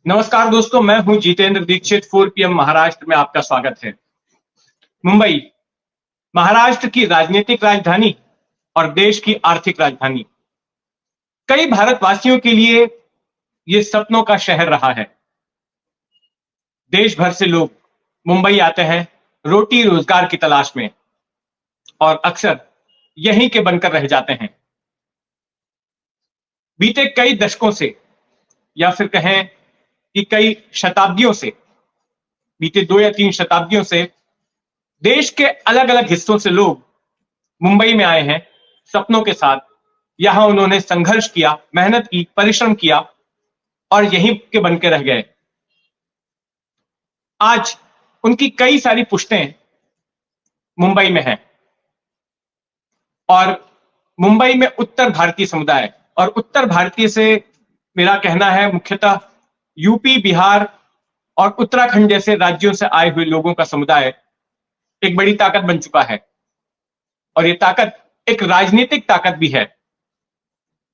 नमस्कार दोस्तों, मैं हूं जितेंद्र दीक्षित। 4 PM महाराष्ट्र में आपका स्वागत है। मुंबई महाराष्ट्र की राजनीतिक राजधानी और देश की आर्थिक राजधानी। कई भारतवासियों के लिए ये सपनों का शहर रहा है। देश भर से लोग मुंबई आते हैं रोटी रोजगार की तलाश में और अक्सर यहीं के बनकर रह जाते हैं। बीते कई दशकों से या फिर कहें कि कई शताब्दियों से, बीते 2 या 3 शताब्दियों से देश के अलग अलग हिस्सों से लोग मुंबई में आए हैं सपनों के साथ। यहां उन्होंने संघर्ष किया, मेहनत की, परिश्रम किया और यहीं के बन के रह गए। आज उनकी कई सारी पुश्तें मुंबई में हैं और मुंबई में उत्तर भारतीय समुदाय, और उत्तर भारतीय से मेरा कहना है मुख्यतः यूपी, बिहार और उत्तराखंड जैसे राज्यों से आए हुए लोगों का समुदाय एक बड़ी ताकत बन चुका है। और ये ताकत एक राजनीतिक ताकत भी है।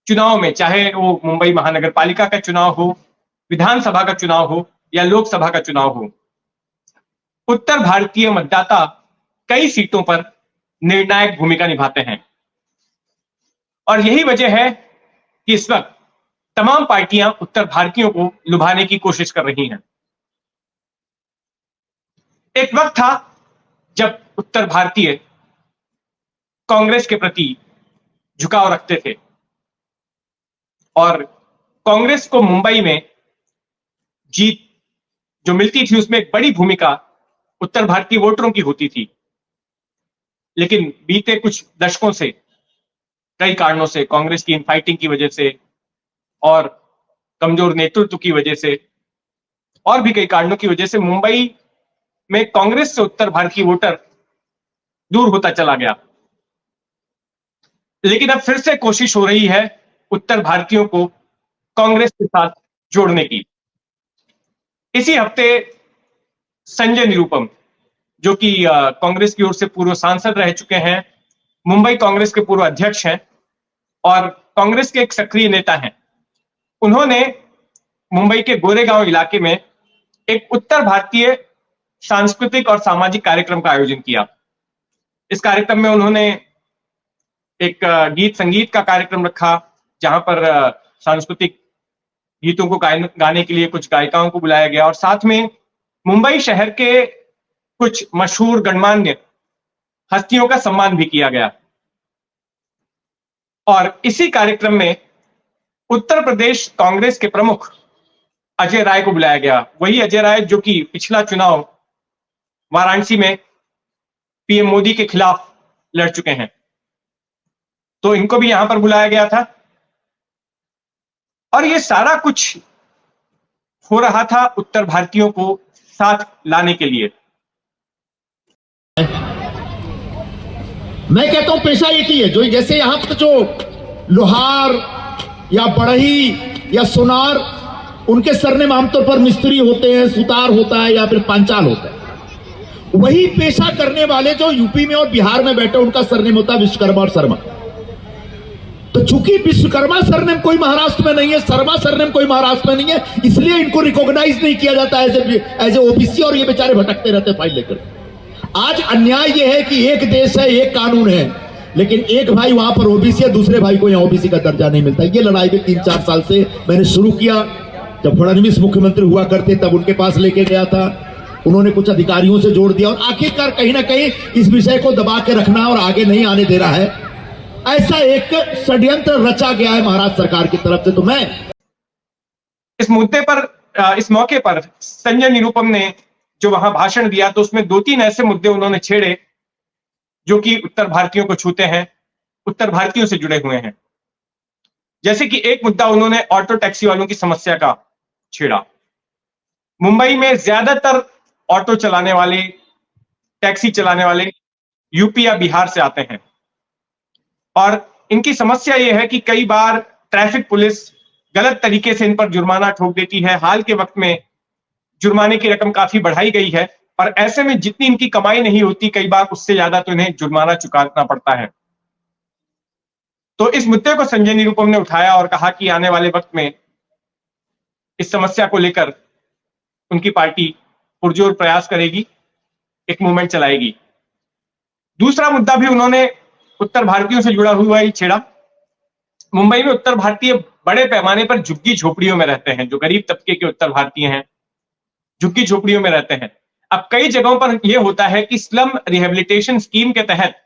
चुनाव में, चाहे वो मुंबई महानगर पालिका का चुनाव हो, विधानसभा का चुनाव हो या लोकसभा का चुनाव हो, उत्तर भारतीय मतदाता कई सीटों पर निर्णायक भूमिका निभाते हैं। और यही वजह है कि इस वक्त तमाम पार्टियां उत्तर भारतीयों को लुभाने की कोशिश कर रही हैं। एक वक्त था जब उत्तर भारतीय कांग्रेस के प्रति झुकाव रखते थे और कांग्रेस को मुंबई में जीत जो मिलती थी उसमें एक बड़ी भूमिका उत्तर भारतीय वोटरों की होती थी। लेकिन बीते कुछ दशकों से, कई कारणों से, कांग्रेस की इनफाइटिंग की वजह से और कमजोर नेतृत्व की वजह से और भी कई कारणों की वजह से मुंबई में कांग्रेस से उत्तर भारतीय वोटर दूर होता चला गया। लेकिन अब फिर से कोशिश हो रही है उत्तर भारतीयों को कांग्रेस के साथ जोड़ने की। इसी हफ्ते संजय निरुपम, जो कि कांग्रेस की ओर से पूर्व सांसद रह चुके हैं, मुंबई कांग्रेस के पूर्व अध्यक्ष हैं और कांग्रेस के एक सक्रिय नेता हैं, उन्होंने मुंबई के गोरेगांव इलाके में एक उत्तर भारतीय सांस्कृतिक और सामाजिक कार्यक्रम का आयोजन किया। इस कार्यक्रम में उन्होंने एक गीत संगीत का कार्यक्रम रखा, जहां पर सांस्कृतिक गीतों को गाने के लिए कुछ गायिकाओं को बुलाया गया और साथ में मुंबई शहर के कुछ मशहूर गणमान्य हस्तियों का सम्मान भी किया गया। और इसी कार्यक्रम में उत्तर प्रदेश कांग्रेस के प्रमुख अजय राय को बुलाया गया। वही अजय राय जो कि पिछला चुनाव वाराणसी में पीएम मोदी के खिलाफ लड़ चुके हैं, तो इनको भी यहां पर बुलाया गया था। और ये सारा कुछ हो रहा था उत्तर भारतीयों को साथ लाने के लिए। मैं कहता हूं पेशा एक ही है, जो जैसे यहां पर जो लोहार या बढ़ई या सोनार, उनके सरनेम आमतौर पर मिस्त्री होते हैं, सुतार होता है या फिर पांचाल होता है। वही पेशा करने वाले जो यूपी में और बिहार में बैठे, उनका सरनेम होता है विश्वकर्मा और शर्मा। तो चूंकि विश्वकर्मा सरनेम कोई महाराष्ट्र में नहीं है, शर्मा सरनेम कोई महाराष्ट्र में नहीं है, इसलिए इनको रिकॉग्नाइज नहीं किया जाता एज ए ओबीसी और ये बेचारे भटकते रहते फाइल लेकर। आज अन्याय ये है कि एक देश है, एक कानून है, लेकिन एक भाई वहां पर ओबीसी है, दूसरे भाई को यहां ओबीसी का दर्जा नहीं मिलता। ये लड़ाई भी 3-4 साल से मैंने शुरू किया। जब फडणवीस मुख्यमंत्री हुआ करते तब उनके पास लेके गया था, उन्होंने कुछ अधिकारियों से जोड़ दिया और आखिरकार कहीं ना कहीं इस विषय को दबा के रखना और आगे नहीं आने दे रहा है, ऐसा एक षड्यंत्र रचा गया है महाराष्ट्र सरकार की तरफ से। तो मैं इस मुद्दे पर, इस मौके पर संजय निरुपम ने जो वहां भाषण दिया, तो उसमें 2-3 ऐसे मुद्दे उन्होंने छेड़े जो कि उत्तर भारतीयों को छूते हैं, उत्तर भारतीयों से जुड़े हुए हैं। जैसे कि एक मुद्दा उन्होंने ऑटो टैक्सी वालों की समस्या का छेड़ा। मुंबई में ज्यादातर ऑटो चलाने वाले, टैक्सी चलाने वाले यूपी या बिहार से आते हैं और इनकी समस्या यह है कि कई बार ट्रैफिक पुलिस गलत तरीके से इन पर जुर्माना ठोक देती है। हाल के वक्त में जुर्माने की रकम काफी बढ़ाई गई है और ऐसे में जितनी इनकी कमाई नहीं होती, कई बार उससे ज्यादा तो इन्हें जुर्माना चुकाना पड़ता है। तो इस मुद्दे को संजय निरुपम ने उठाया और कहा कि आने वाले वक्त में इस समस्या को लेकर उनकी पार्टी पुरजोर प्रयास करेगी, एक मूवमेंट चलाएगी। दूसरा मुद्दा भी उन्होंने उत्तर भारतीयों से जुड़ा हुआ ही छेड़ा। मुंबई में उत्तर भारतीय बड़े पैमाने पर झुग्गी झोपड़ियों में रहते हैं। जो गरीब तबके के उत्तर भारतीय हैं, झुग्गी झोपड़ियों में रहते हैं। अब कई जगहों पर यह होता है कि स्लम रिहेबिलिटेशन स्कीम के तहत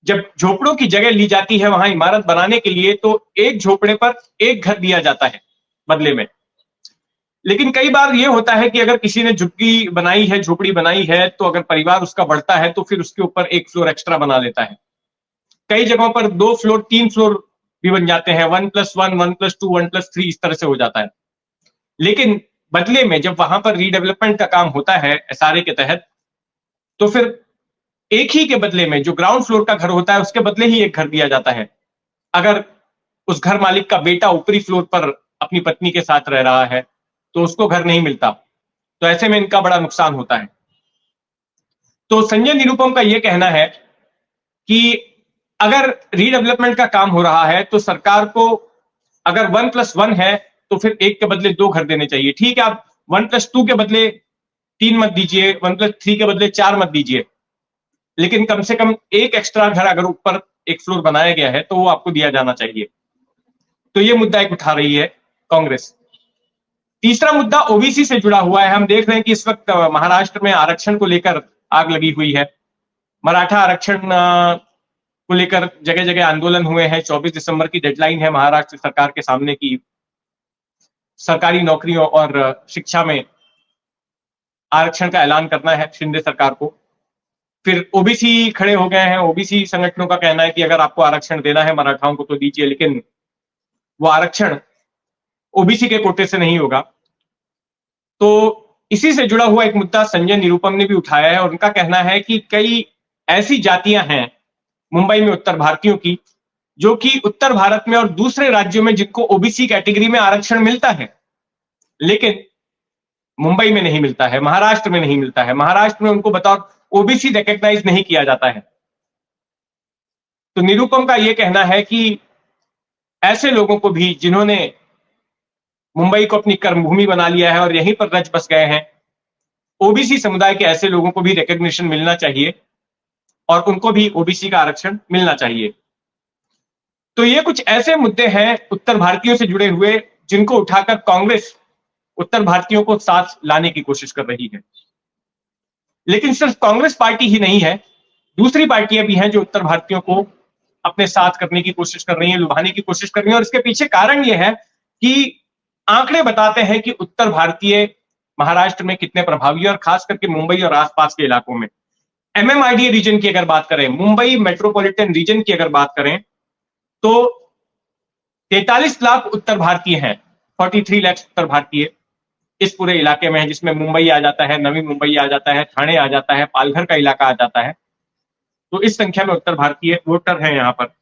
जब झोपड़ों की जगह ली जाती है वहां इमारत बनाने के लिए, तो एक झोपड़े पर एक घर दिया जाता है बदले में। लेकिन कई बार यह होता है कि अगर किसी ने झुग्गी बनाई है, झोपड़ी बनाई है, तो अगर परिवार उसका बढ़ता है तो फिर उसके ऊपर एक फ्लोर एक्स्ट्रा बना लेता है। कई जगहों पर 2 फ्लोर 3 फ्लोर भी बन जाते हैं, 1+1, 1+2, 1+3 इस तरह से हो जाता है। लेकिन बदले में जब वहां पर रीडेवलपमेंट का काम होता है एसआरए के तहत, तो फिर एक ही के बदले में जो ग्राउंड फ्लोर का घर होता है उसके बदले ही एक घर दिया जाता है। अगर उस घर मालिक का बेटा ऊपरी फ्लोर पर अपनी पत्नी के साथ रह रहा है तो उसको घर नहीं मिलता, तो ऐसे में इनका बड़ा नुकसान होता है। तो संजय निरुपम का यह कहना है कि अगर रीडेवलपमेंट का काम हो रहा है तो सरकार को अगर 1+1 है तो फिर एक के बदले 2 घर देने चाहिए। ठीक है, आप 1+2 के बदले 3 मत दीजिए, 1+3 के बदले 4 मत दीजिए, लेकिन कम से कम एक एक्स्ट्रा घर अगर ऊपर एक फ्लोर बनाया गया है तो वो आपको दिया जाना चाहिए। तो ये मुद्दा एक उठा रही है कांग्रेस। तीसरा मुद्दा ओबीसी से जुड़ा हुआ है। हम देख रहे हैं कि इस वक्त महाराष्ट्र में आरक्षण को लेकर आग लगी हुई है। मराठा आरक्षण को लेकर जगह जगह आंदोलन हुए हैं। 24 दिसंबर की डेडलाइन है महाराष्ट्र सरकार के सामने की सरकारी नौकरियों और शिक्षा में आरक्षण का ऐलान करना है शिंदे सरकार को। फिर ओबीसी खड़े हो गए हैं। ओबीसी संगठनों का कहना है कि अगर आपको आरक्षण देना है मराठाओं को तो दीजिए, लेकिन वो आरक्षण ओबीसी के कोटे से नहीं होगा। तो इसी से जुड़ा हुआ एक मुद्दा संजय निरुपम ने भी उठाया है और उनका कहना है कि कई ऐसी जातियां हैं मुंबई में उत्तर भारतीयों की जो कि उत्तर भारत में और दूसरे राज्यों में जिनको ओबीसी कैटेगरी में आरक्षण मिलता है, लेकिन मुंबई में नहीं मिलता है, महाराष्ट्र में नहीं मिलता है। महाराष्ट्र में उनको बतौर ओबीसी रिकॉग्नाइज नहीं किया जाता है। तो निरुपम का यह कहना है कि ऐसे लोगों को भी जिन्होंने मुंबई को अपनी कर्मभूमि बना लिया है और यहीं पर रच बस गए हैं, ओबीसी समुदाय के ऐसे लोगों को भी रिकॉग्निशन मिलना चाहिए और उनको भी ओबीसी का आरक्षण मिलना चाहिए। तो ये कुछ ऐसे मुद्दे हैं उत्तर भारतीयों से जुड़े हुए जिनको उठाकर कांग्रेस उत्तर भारतीयों को साथ लाने की कोशिश कर रही है। लेकिन सिर्फ कांग्रेस पार्टी ही नहीं है, दूसरी पार्टियां भी हैं जो उत्तर भारतीयों को अपने साथ करने की कोशिश कर रही हैं, लुभाने की कोशिश कर रही हैं। और इसके पीछे कारण यह है कि आंकड़े बताते हैं कि उत्तर भारतीय महाराष्ट्र में कितने प्रभावी हैं और खास करके मुंबई और आसपास के इलाकों में। एमएमआरडीए रीजन की अगर बात करें, मुंबई मेट्रोपॉलिटन रीजन की अगर बात करें, तो 43 लाख उत्तर भारतीय हैं, 43 लाख उत्तर भारतीय इस पूरे इलाके में है, जिसमें मुंबई आ जाता है, नवी मुंबई आ जाता है, ठाणे आ जाता है, पालघर का इलाका आ जाता है। तो इस संख्या में उत्तर भारतीय वोटर हैं यहां पर।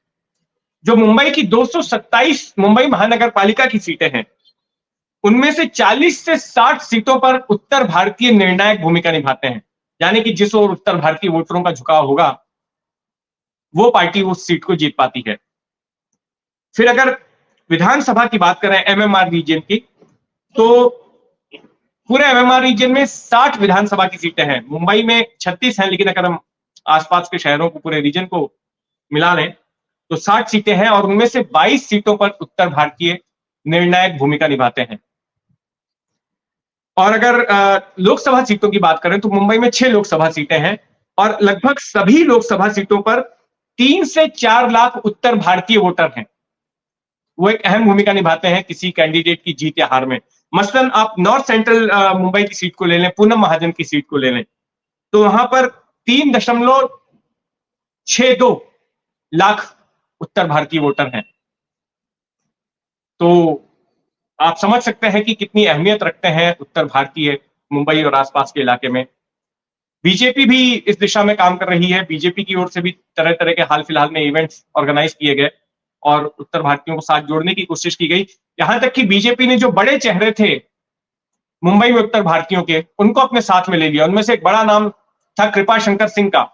जो मुंबई की 227 मुंबई महानगर पालिका की सीटें हैं, उनमें से 40 से 60 सीटों पर उत्तर भारतीय निर्णायक भूमिका निभाते हैं। यानी कि जिस ओर उत्तर भारतीय वोटरों का झुकाव होगा वो पार्टी उस सीट को जीत पाती है। फिर अगर विधानसभा की बात करें एमएमआर रीजन की, तो पूरे एमएमआर रीजन में 60 विधानसभा की सीटें हैं। मुंबई में 36 हैं, लेकिन अगर हम आसपास के शहरों को, पूरे रीजन को मिला लें तो 60 सीटें हैं और उनमें से 22 सीटों पर उत्तर भारतीय निर्णायक भूमिका निभाते हैं। और अगर लोकसभा सीटों की बात करें तो मुंबई में 6 लोकसभा सीटें हैं और लगभग सभी लोकसभा सीटों पर 3 से 4 लाख उत्तर भारतीय वोटर हैं। वो एक अहम भूमिका निभाते हैं किसी कैंडिडेट की जीत या हार में। मसलन आप नॉर्थ सेंट्रल मुंबई की सीट को ले लें, पूनम महाजन की सीट को ले लें, तो वहां पर 3.62 लाख उत्तर भारतीय वोटर हैं। तो आप समझ सकते हैं कि कितनी अहमियत रखते हैं उत्तर भारतीय मुंबई और आसपास के इलाके में। बीजेपी भी इस दिशा में काम कर रही है। बीजेपी की ओर से भी तरह तरह के हाल फिलहाल में इवेंट्स ऑर्गेनाइज किए गए और उत्तर भारतीयों को साथ जोड़ने की कोशिश की गई। यहां तक कि बीजेपी ने जो बड़े चेहरे थे मुंबई में उत्तर भारतीयों के, उनको अपने साथ में ले लिया। उनमें से एक बड़ा नाम था कृपा शंकर सिंह का,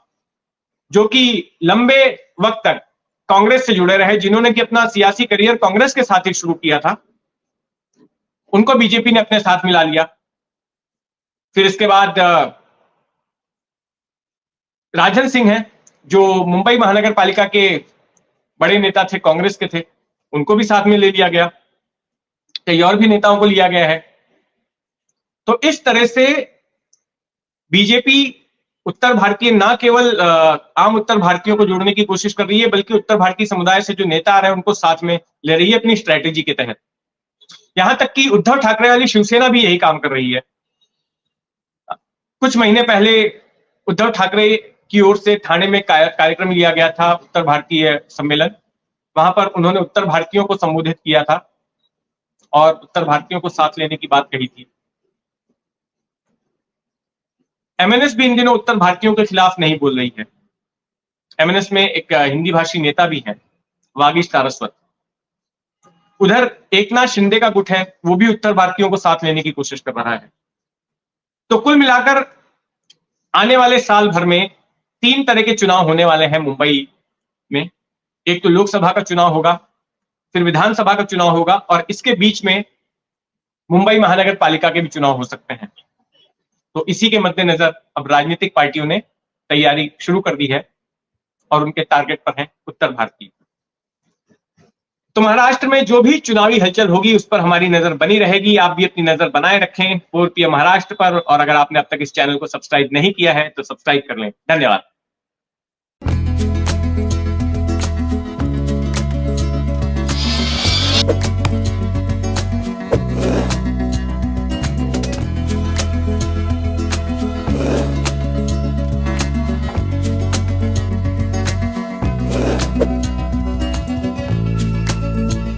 जो कि लंबे वक्त तक कांग्रेस से जुड़े रहे, जिन्होंने कि अपना सियासी करियर कांग्रेस के साथ ही शुरू किया था। उनको बीजेपी ने अपने साथ मिला लिया। फिर इसके बाद राजन सिंह हैं, जो मुंबई महानगर पालिका के बड़े नेता थे, कांग्रेस के थे, उनको भी साथ में ले लिया गया। कई और भी नेताओं को लिया गया है। तो इस तरह से बीजेपी उत्तर भारतीय, ना केवल आम उत्तर भारतीयों को जोड़ने की कोशिश कर रही है, बल्कि उत्तर भारतीय समुदाय से जो नेता आ रहे हैं उनको साथ में ले रही है अपनी स्ट्रैटेजी के तहत। यहां तक कि उद्धव ठाकरे वाली शिवसेना भी यही काम कर रही है। कुछ महीने पहले उद्धव ठाकरे की ओर से ठाणे में कार्यक्रम लिया गया था, उत्तर भारतीय सम्मेलन। वहां पर उन्होंने उत्तर भारतीयों को संबोधित किया था और उत्तर भारतीयों को साथ लेने की बात कही थी। एमएनएस भी इन दिनों उत्तर भारतीयों के खिलाफ नहीं बोल रही है। एमएनएस में एक हिंदी भाषी नेता भी है, वागीश सारस्वत। उधर एकनाथ शिंदे का गुट है, वो भी उत्तर भारतीयों को साथ लेने की कोशिश कर रहा है। तो कुल मिलाकर आने वाले साल भर में 3 तरह के चुनाव होने वाले हैं मुंबई में। एक तो लोकसभा का चुनाव होगा, फिर विधानसभा का चुनाव होगा, और इसके बीच में मुंबई महानगर पालिका के भी चुनाव हो सकते हैं। तो इसी के मद्देनजर अब राजनीतिक पार्टियों ने तैयारी शुरू कर दी है और उनके टारगेट पर है उत्तर भारतीय। तो महाराष्ट्र में जो भी चुनावी हलचल होगी उस पर हमारी नजर बनी रहेगी। आप भी अपनी नजर बनाए रखें 4 PM महाराष्ट्र पर, और अगर आपने अब तक इस चैनल को सब्सक्राइब नहीं किया है तो सब्सक्राइब कर लें। धन्यवाद।